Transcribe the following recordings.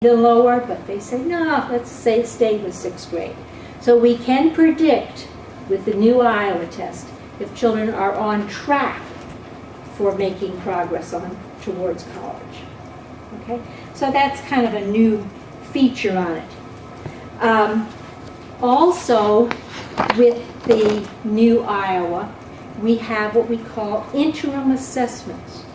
the lower, but they say, no, let's say stay with 6th grade. So we can predict with the new Iowa test if children are on track for making progress towards college. Okay, so that's kind of a new feature on it. Also, with the new Iowa, we have what we call interim assessments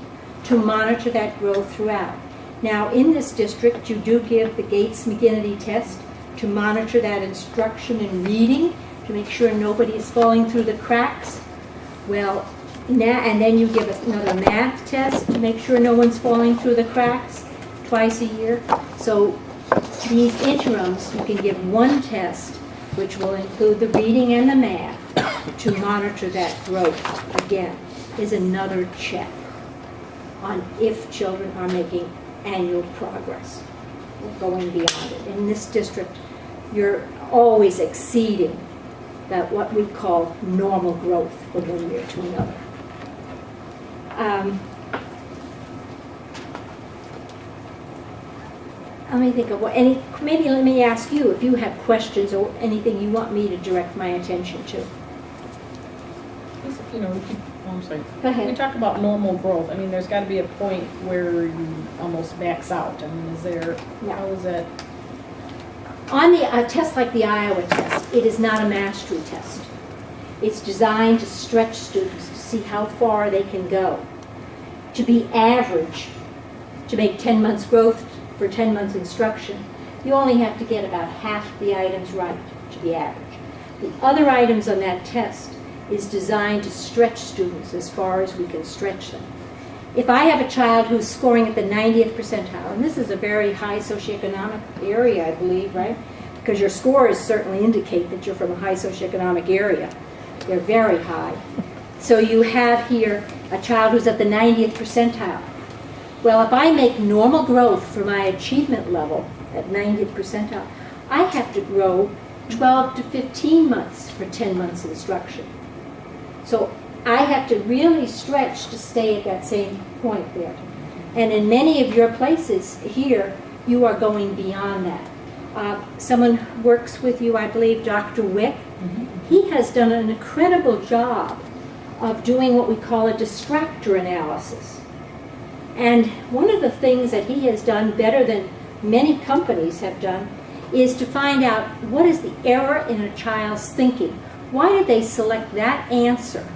to monitor that growth throughout. Now, in this district, you do give the Gates-McGinnity test to monitor that instruction in reading, to make sure nobody is falling through the cracks. Well, and then you give another math test to make sure no one's falling through the cracks twice a year. So these interims, you can give one test, which will include the reading and the math, to monitor that growth. Again, is another check on if children are making annual progress, going beyond it. In this district, you're always exceeding that what we call normal growth from one year to another. Let me think of maybe let me ask you if you have questions or anything you want me to direct my attention to. You know, I'm sorry. Go ahead. We talk about normal growth. I mean, there's got to be a point where you almost max out. I mean, is there, how is that? On a test like the Iowa test, it is not a mastery test. It's designed to stretch students to see how far they can go. To be average, to make 10 months growth for 10 months instruction, you only have to get about half the items right to be average. The other items on that test is designed to stretch students as far as we can stretch them. If I have a child who's scoring at the 90th percentile, and this is a very high socioeconomic area, I believe, right? Because your scores certainly indicate that you're from a high socioeconomic area. They're very high. So you have here a child who's at the 90th percentile. Well, if I make normal growth for my achievement level at 90th percentile, I have to grow 12 to 15 months for 10 months instruction. So I have to really stretch to stay at that same point there. And in many of your places here, you are going beyond that. Someone works with you, I believe, Dr. Wick. He has done an incredible job of doing what we call a distractor analysis. And one of the things that he has done better than many companies have done is to find out what is the error in a child's thinking. Why did they select that answer?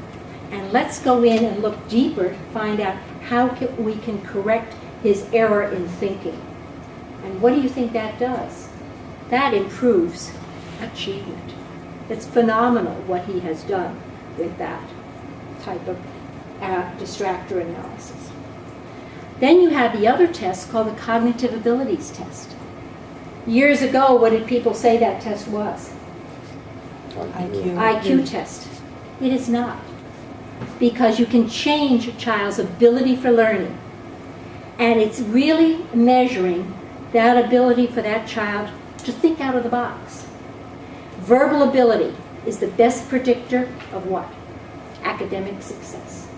And let's go in and look deeper to find out how we can correct his error in thinking. And what do you think that does? That improves achievement. It's phenomenal what he has done with that type of distractor analysis. Then you have the other test called the cognitive abilities test. Years ago, what did people say that test was? IQ test. It is not. Because you can change a child's ability for learning. And it's really measuring that ability for that child to think out of the box. Verbal ability is the best predictor of what? Academic success.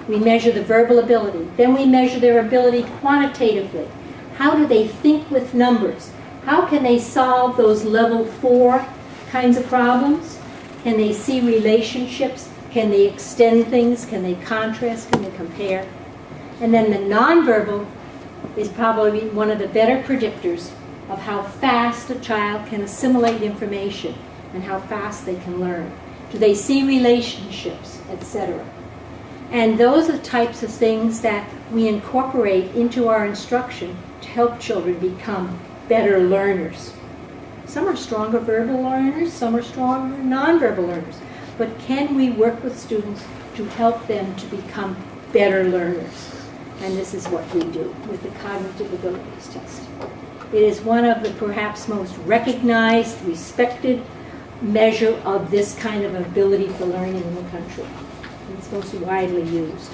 We measure the verbal ability. Then we measure their ability quantitatively. How do they think with numbers? How can they solve those level 4 kinds of problems? Can they see relationships? Can they extend things? Can they contrast? Can they compare? And then the nonverbal is probably one of the better predictors of how fast a child can assimilate information and how fast they can learn. Do they see relationships, etc.? And those are the types of things that we incorporate into our instruction to help children become better learners. Some are stronger verbal learners, some are stronger nonverbal learners. But can we work with students to help them to become better learners? And this is what we do with the cognitive abilities test. It is one of the perhaps most recognized, respected measure of this kind of ability for learning in the country. It's most widely used.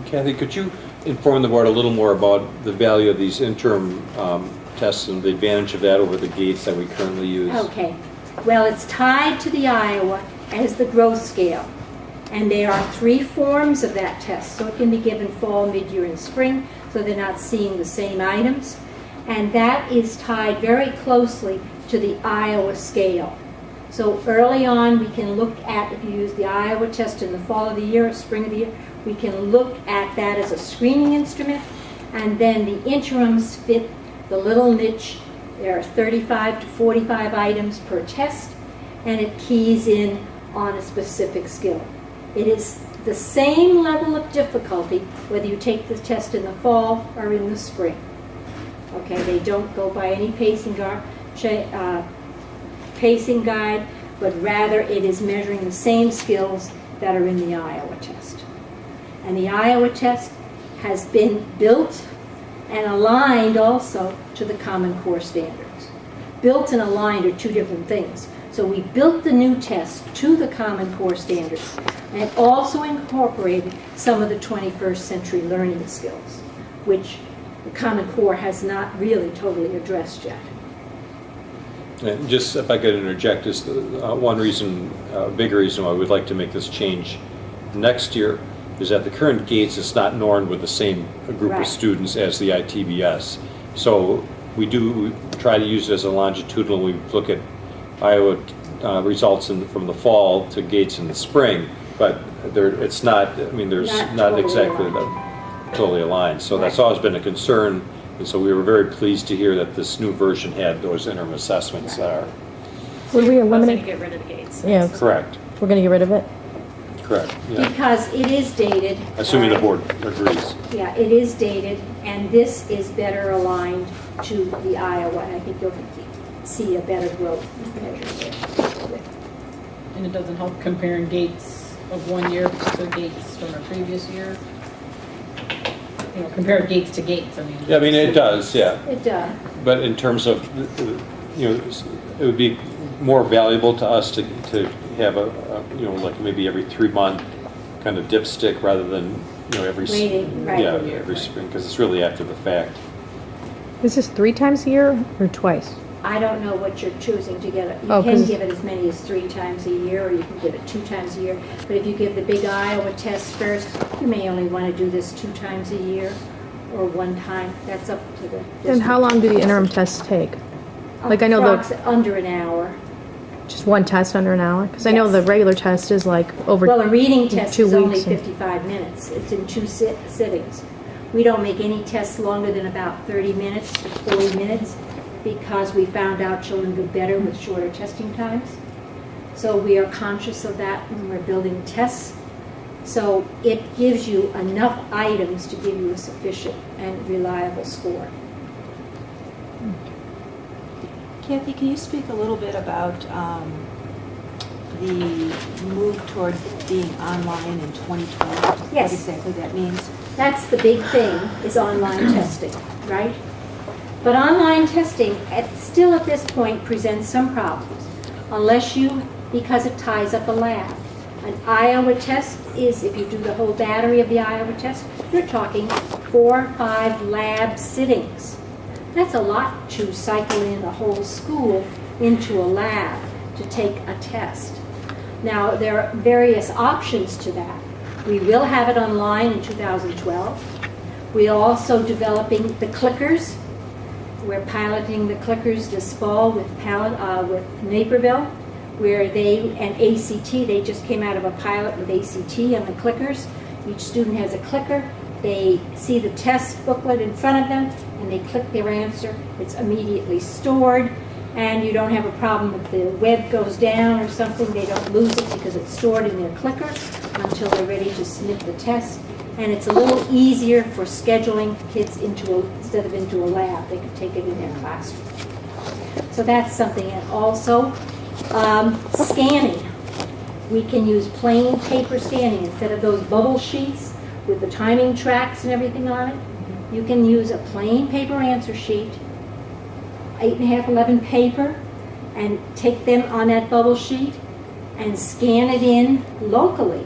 Kathy, could you inform the board a little more about the value of these interim tests and the advantage of that over the Gates that we currently use? Okay. Well, it's tied to the Iowa as the growth scale. And there are 3 forms of that test. So it can be given fall, mid-year, and spring, so they're not seeing the same items. And that is tied very closely to the Iowa scale. So early on, we can look at, if you use the Iowa test in the fall of the year or spring of the year, we can look at that as a screening instrument. And then the interims fit the little niche. There are 35 to 45 items per test, and it keys in on a specific skill. It is the same level of difficulty whether you take the test in the fall or in the spring. Okay, they don't go by any pacing guide, but rather it is measuring the same skills that are in the Iowa test. And the Iowa test has been built and aligned also to the Common Core standards. Built and aligned are two different things. So we built the new test to the Common Core standards and also incorporated some of the 21st century learning skills, which the Common Core has not really totally addressed yet. And just if I could interject, is one reason, big reason why we'd like to make this change next year is that the current GATES is not normed with the same group Right. of students as the ITBS. So we try to use it as a longitudinal. We look at Iowa results from the fall to GATES in the spring, but it's not, I mean, there's Not not totally exactly totally aligned. So that's always been a concern, and so we were very pleased to hear that this new version had those interim assessments that are Would we We're going to eliminate? get rid of the gates. Yeah, correct. we're going to get rid of it. Correct, yeah. Because it is dated. Assuming the board agrees. Yeah, it is dated, and this is better aligned to the Iowa, and I think you'll see a better growth measure there. And it doesn't help comparing gates of one year to gates from a previous year. You know, compare gates to gates, I mean. Yeah, I mean, it does, yeah. It does. But in terms of, you know, it would be more valuable to us to have you know, like maybe every 3-month kind of dipstick rather than, you know, every Waiting, right. yeah, every spring, because it's really after the fact. Is this 3 times a year or twice? I don't know what you're choosing to get. You Oh, can 'cause- give it as many as 3 times a year, or you can give it 2 times a year. But if you give the big Iowa test first, you may only want to do this 2 times a year or 1 time. That's up to the. And how long do the interim tests take? Like, I know Under an hour. Just one test under an hour? Because I know Yes. the regular test is like over Well, a reading test 2 is only weeks. 55 minutes. It's in 2 sittings. We don't make any tests longer than about 30 minutes to 40 minutes because we found out children do better with shorter testing times. So we are conscious of that when we're building tests. So it gives you enough items to give you a sufficient and reliable score. Kathy, can you speak a little bit about the move toward being online in 2020? Yes. What exactly that means? That's the big thing, is online testing, right? But online testing, still at this point, presents some problems, unless because it ties up a lab. An Iowa test is, if you do the whole battery of the Iowa test, you're talking 4 or 5 lab sittings. That's a lot to cycle in a whole school into a lab to take a test. Now, there are various options to that. We will have it online in 2012. We're also developing the clickers. We're piloting the clickers this fall with Naperville, where and ACT, they just came out of a pilot with ACT on the clickers. Each student has a clicker. They see the test booklet in front of them, and they click their answer. It's immediately stored, and you don't have a problem if the web goes down or something. They don't lose it because it's stored in their clicker until they're ready to submit the test. And it's a little easier for scheduling kids instead of into a lab. They can take it in their classroom. So that's something. And also, scanning. We can use plain paper scanning instead of those bubble sheets with the timing tracks and everything on it. You can use a plain paper answer sheet, 8.5, 11 paper, and take them on that bubble sheet and scan it in locally,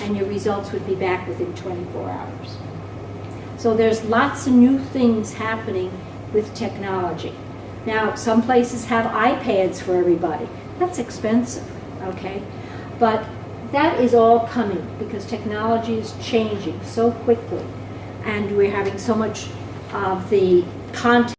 and your results would be back within 24 hours. So there's lots of new things happening with technology. Now, some places have iPads for everybody. That's expensive, okay? But that is all coming because technology is changing so quickly, and we're having so much of the content